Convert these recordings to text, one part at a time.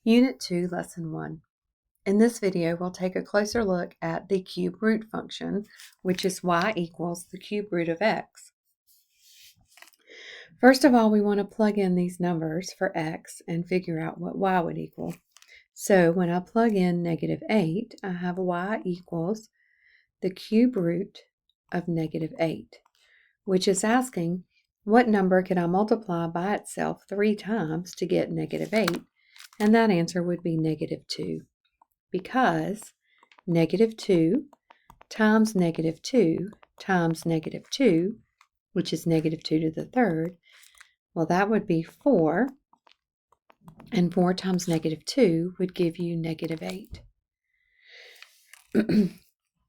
Unit 2, Lesson 1. In this video, we'll take a closer look at the cube root function, which is y equals the cube root of x. First of all, we want to plug in these numbers for x and figure out what y would equal. So when I plug in -8, I have y equals the cube root of -8, which is asking what number can I multiply by itself 3 times to get -8, and that answer would be -2, because -2 times -2 times -2, which is -2 to the third, well, that would be 4, and 4 times -2 would give you -8.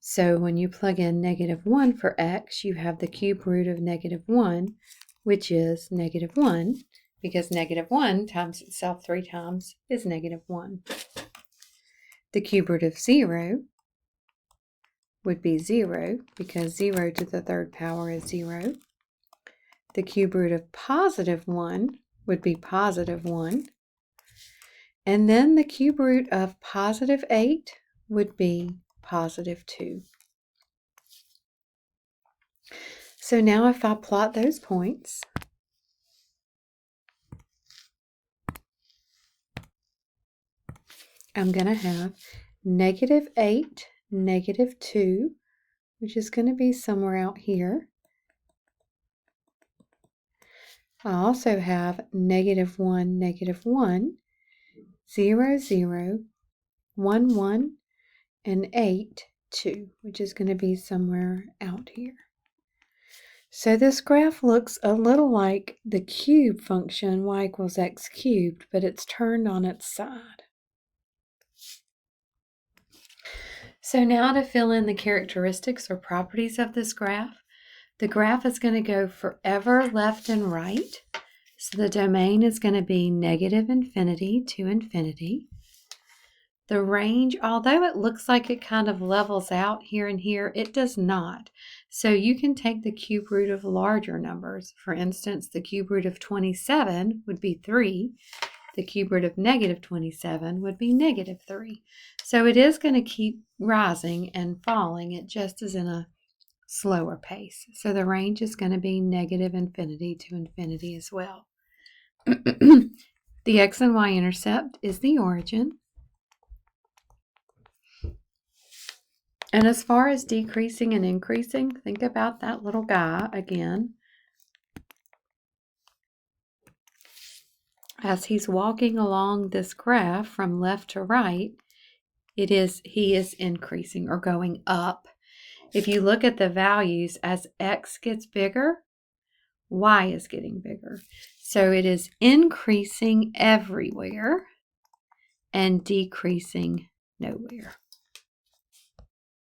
So when you plug in -1 for x, you have the cube root of -1, which is -1, because -1 times itself 3 times is -1. The cube root of 0 would be 0, because 0 to the third power is 0. The cube root of +1 would be +1. And then the cube root of +8 would be +2. So now if I plot those points, I'm going to have -8, -2, which is going to be somewhere out here. I also have -1, -1, 0, 0, 1, 1, and 8, 2, which is going to be somewhere out here. So this graph looks a little like the cube function, y equals x cubed, but it's turned on its side. So now to fill in the characteristics or properties of this graph, the graph is going to go forever left and right. So the domain is going to be -infinity to infinity. The range, although it looks like it kind of levels out here and here, it does not. So you can take the cube root of larger numbers. For instance, the cube root of 27 would be 3. The cube root of -27 would be -3. So it is going to keep rising and falling. It just is in a slower pace. So the range is going to be -infinity to infinity as well. The x and y intercept is the origin. And as far as decreasing and increasing, think about that little guy again. As he's walking along this graph from left to right, he is increasing or going up. If you look at the values, as x gets bigger, y is getting bigger. So it is increasing everywhere and decreasing nowhere.